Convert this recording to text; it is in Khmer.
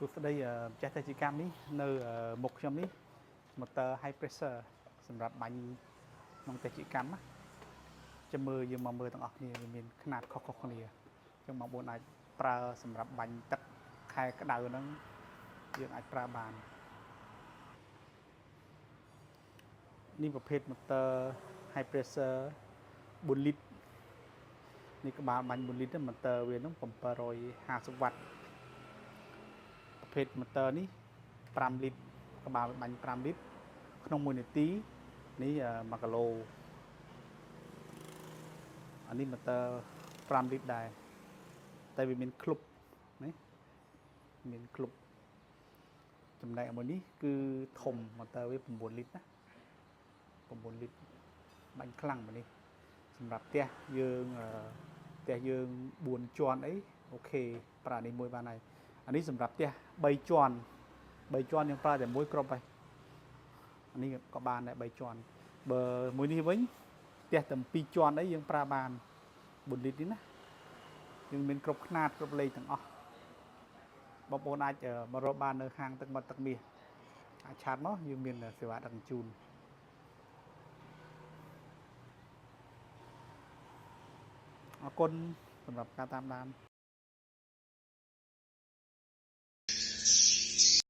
សួស្តីចាស់តែជាកម្មនេះនៅមុខខ្ញុំនេះ motor high pressure សម្រាប់បាញ់ក្នុងតែជាកម្មណាចាំមើលយើងមកមើលទាំងអស់គ្នាវាមានຂະຫນាតខុសៗគ្នាអញ្ចឹងបងប្អូនអាចប្រើសម្រាប់បាញ់ទឹកខែក្តៅហ្នឹងយើងអាចប្រើបាននេះប្រភេទ motor high pressure 4លីត្រនេះក្បាលបាញ់4លីត្រ motor វាហ្នឹង750វ៉ាត់ប្រភេទ motor នេះ5លីត្រក្បាលបាញ់5លីត្រក្នុង1នាទីនេះ1គីឡូអានេះ motor 5លីត្រដែរតែវាមានក្លុបណាមានក្លុបចំណែកមួយនេះគឺធំ motor វា9លីត្រណា9លីត្របាញ់ខ្លាំងមកនេះសម្រាប់ផ្ទះយើង4ជាន់អីអូខេប្រើនេះមួយបានហើយអានេះសម្រាប់ផ្ទះ3ជាន់យើងប្រើតែមួយគ្រប់ហើយអានេះក៏បានដែរ3ជាន់បើមួយនេះវិញផ្ទះតែ2ជាន់អីយើងប្រើបាន4លីត្រនេះណាយើងមានគ្រប់ຂະຫນាតគ្រប់លេខទាំងអស់បងប្អូនអាចមករកបាននៅហាងទឹកមាត់ទឹកមាសអាចឆាតមកយើងមានសេវាដឹកជញ្ជូនអរគុណសម្រាប់ការតាមដាន